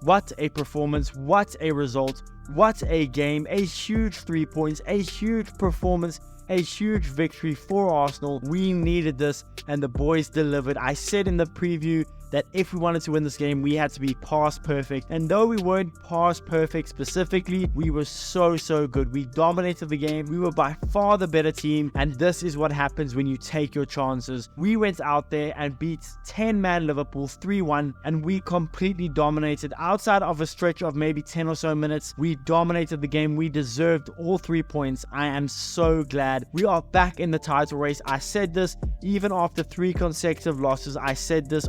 What a performance, what a result, what a game, a huge 3 points, a huge performance, a huge victory for Arsenal. We needed this and the boys delivered. I said in the preview that if we wanted to win this game, we had to be past perfect. And though we weren't past perfect specifically, we were so good. We dominated the game. We were by far the better team. And this is what happens when you take your chances. We went out there and beat 10-man Liverpool 3-1. And we completely dominated. Outside of a stretch of maybe 10 or so minutes, we dominated the game. We deserved all 3 points. I am so glad. We are back in the title race. I said this even after 3 consecutive losses. I said this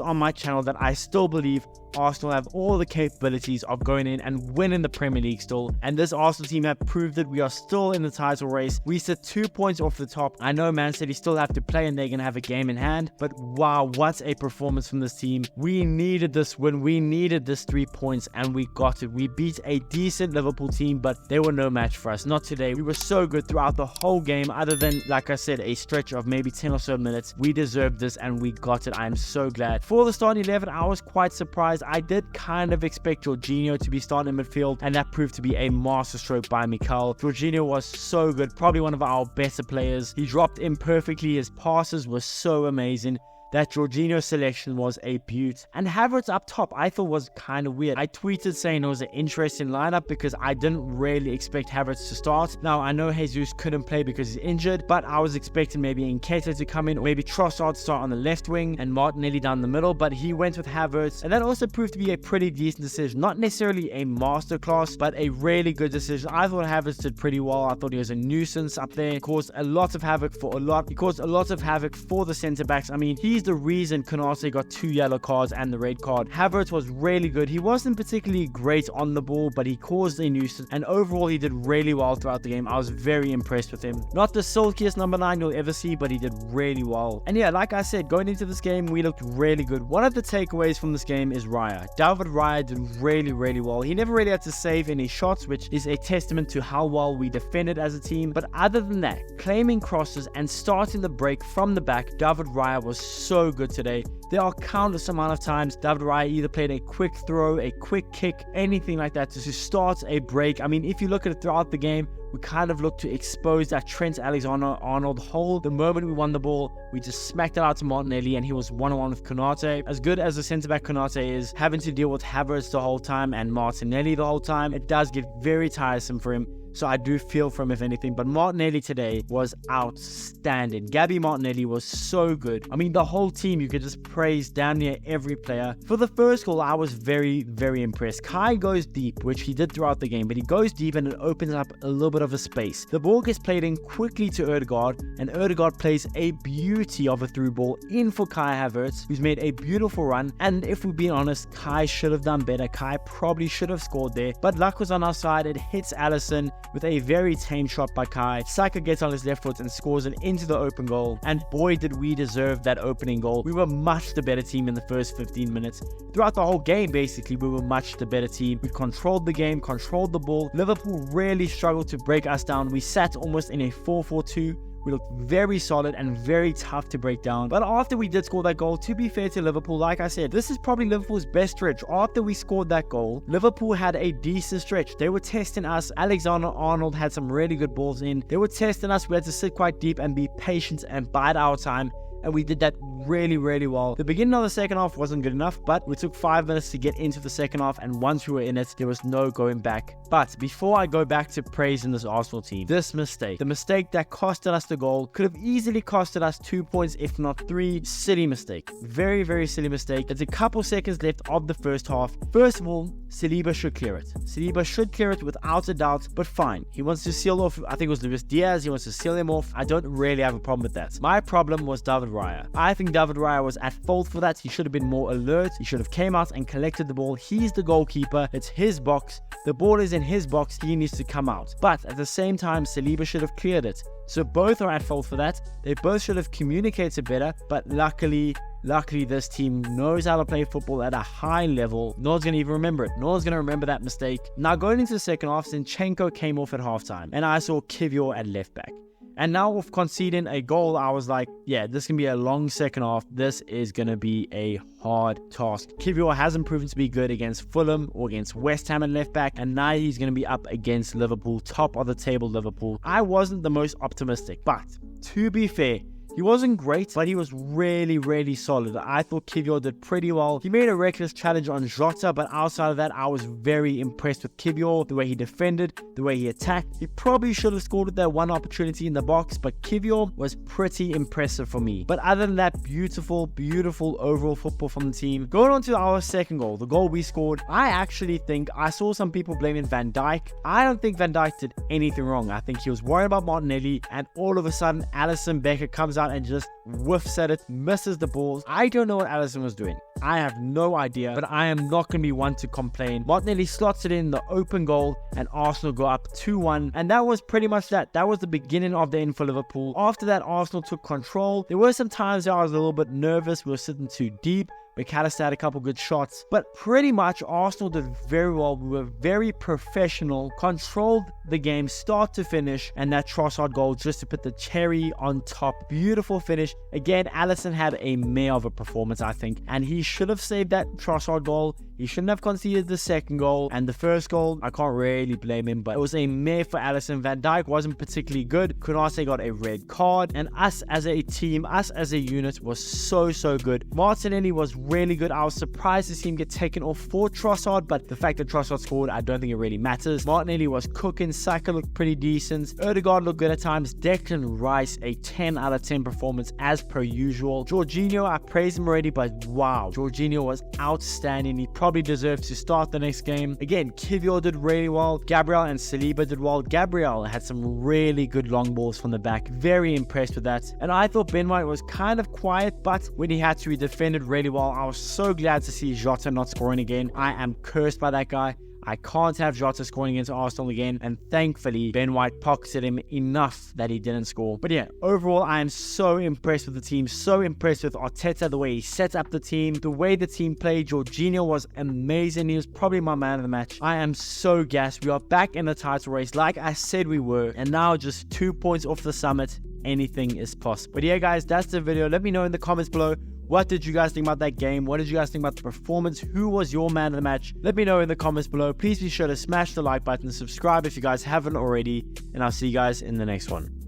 on my channel that I still believe Arsenal have all the capabilities of going in and winning the Premier League still, and this Arsenal team have proved that we are still in the title race. We sit 2 points off the top. I know Man City still have to play and they're going to have a game in hand, but wow, what a performance from this team. We needed this win. We needed this 3 points and we got it. We beat a decent Liverpool team, but they were no match for us. Not today. We were so good throughout the whole game, other than, like I said, a stretch of maybe 10 or so minutes. We deserved this and we got it. I am so glad. For the starting 11, I was quite surprised. I did kind of expect Jorginho to be starting in midfield, and that proved to be a masterstroke by Mikel. Jorginho was so good, probably one of our better players. He dropped in perfectly. His passes were so amazing. That Jorginho selection was a beaut. And Havertz up top I thought was kind of weird. I tweeted saying it was an interesting lineup because I didn't really expect Havertz to start. Now I know Jesus couldn't play because he's injured, but I was expecting maybe Nketiah to come in, or maybe Trossard to start on the left wing and Martinelli down the middle, but he went with Havertz, and that also proved to be a pretty decent decision. Not necessarily a masterclass, but a really good decision. I thought Havertz did pretty well. I thought he was a nuisance up there. He caused a lot of havoc for the centre backs. I mean, he's the reason Konate got 2 yellow cards and the red card. Havertz was really good. He wasn't particularly great on the ball, but he caused a nuisance, and overall he did really well throughout the game. I was very impressed with him. Not the silkiest number 9 you'll ever see, but he did really well. And yeah, like I said, going into this game, we looked really good. One of the takeaways from this game is Raya. David Raya did really well. He never really had to save any shots, which is a testament to how well we defended as a team. But other than that, claiming crosses and starting the break from the back, David Raya was so good today. There are countless amount of times David Raya either played a quick throw, a quick kick, anything like that to start a break. I mean, if you look at it throughout the game, we kind of looked to expose that Trent Alexander-Arnold hole. The moment we won the ball, we just smacked it out to Martinelli and he was one-on-one with Konate. As good as the centre-back Konate is, having to deal with Havertz the whole time and Martinelli the whole time, it does get very tiresome for him. So I do feel for him if anything. But Martinelli today was outstanding. Gabby Martinelli was so good. I mean, the whole team, you could just praise damn near every player. For the first goal, I was very impressed. Kai goes deep, which he did throughout the game, but he goes deep and it opens up a little bit of a space. The ball gets played in quickly to Ødegaard, and Ødegaard plays a beauty of a through ball in for Kai Havertz, who's made a beautiful run. And if we're being honest, Kai should have done better. Kai probably should have scored there, but luck was on our side. It hits Alisson with a very tame shot by Kai. Saka gets on his left foot and scores it into the open goal, and boy did we deserve that opening goal. We were much the better team in the first 15 minutes. Throughout the whole game, basically, we were much the better team. We controlled the game, controlled the ball. Liverpool really struggled to break us down. We sat almost in a 4-4-2. We looked very solid and very tough to break down. But after we did score that goal, to be fair to Liverpool, like I said, this is probably Liverpool's best stretch. After we scored that goal, Liverpool had a decent stretch. They were testing us. Alexander-Arnold had some really good balls in. They were testing us. We had to sit quite deep and be patient and bide our time. And we did that really well. The beginning of the second half wasn't good enough, but we took 5 minutes to get into the second half, and once we were in it, there was no going back. But before I go back to praising this Arsenal team, this mistake, the mistake that costed us the goal, could have easily costed us 2 points, if not 3. Silly mistake. Very silly mistake. There's a couple seconds left of the first half. First of all, Saliba should clear it. Saliba should clear it without a doubt, but fine. He wants to seal off, I think it was Luis Diaz, he wants to seal him off. I don't really have a problem with that. My problem was David Raya. I think David Raya was at fault for that. He should have been more alert. He should have came out and collected the ball. He's the goalkeeper. It's his box. The ball is in his box. He needs to come out. But at the same time, Saliba should have cleared it. So both are at fault for that. They both should have communicated better, but luckily this team knows how to play football at a high level. No one's going to even remember it. No one's going to remember that mistake. Now going into the second half, Zinchenko came off at halftime, and I saw Kivior at left back. And now with conceding a goal, I was like, yeah, this can be a long second half. This is going to be a hard task. Kiwior hasn't proven to be good against Fulham or against West Ham at left back, and now he's going to be up against Liverpool, top of the table Liverpool. I wasn't the most optimistic, but to be fair, he wasn't great, but he was really solid. I thought Kiwior did pretty well. He made a reckless challenge on Jota, but outside of that, I was very impressed with Kiwior, the way he defended, the way he attacked. He probably should have scored with that one opportunity in the box, but Kiwior was pretty impressive for me. But other than that, beautiful overall football from the team. Going on to our second goal, the goal we scored, I actually think I saw some people blaming Van Dijk. I don't think Van Dijk did anything wrong. I think he was worried about Martinelli, and all of a sudden, Alisson Becker comes out and just whiffs at it, misses the balls. I don't know what Alisson was doing. I have no idea, but I am not going to be one to complain. Martinelli slots it in the open goal, and Arsenal go up 2-1, and that was pretty much that. That was the beginning of the end for Liverpool. After that, Arsenal took control. There were some times where I was a little bit nervous. We were sitting too deep. McAllister had a couple good shots, but pretty much Arsenal did very well. We were very professional, controlled the game start to finish, and that Trossard goal just to put the cherry on top. Beautiful finish. Again, Alisson had a mare of a performance, I think, and he should have saved that Trossard goal. He shouldn't have conceded the second goal, and the first goal, I can't really blame him, but it was a mare for Alisson. Van Dijk wasn't particularly good. Konate got a red card, and us as a team, us as a unit was so good. Martinelli was really good. I was surprised to see him get taken off for Trossard, but the fact that Trossard scored, I don't think it really matters. Martinelli was cooking. Saka looked pretty decent. Odegaard looked good at times. Declan Rice, a 10 out of 10 performance as per usual. Jorginho, I praised him already, but wow, Jorginho was outstanding. He probably deserved to start the next game. Again, Kiwior did really well. Gabriel and Saliba did well. Gabriel had some really good long balls from the back. Very impressed with that. And I thought Ben White was kind of quiet, but when he had to, he defended really well. I was so glad to see Jota not scoring again. I am cursed by that guy. I can't have Jota scoring against Arsenal again, and thankfully Ben White pocketed him enough that he didn't score. But yeah, overall I am so impressed with the team, so impressed with Arteta, the way he set up the team, the way the team played. Jorginho was amazing. He was probably my man of the match. I am so gassed. We are back in the title race like I said we were, and now just 2 points off the summit. Anything is possible. But yeah guys, that's the video. Let me know in the comments below, what did you guys think about that game? What did you guys think about the performance? Who was your man of the match? Let me know in the comments below. Please be sure to smash the like button, subscribe if you guys haven't already, and I'll see you guys in the next one.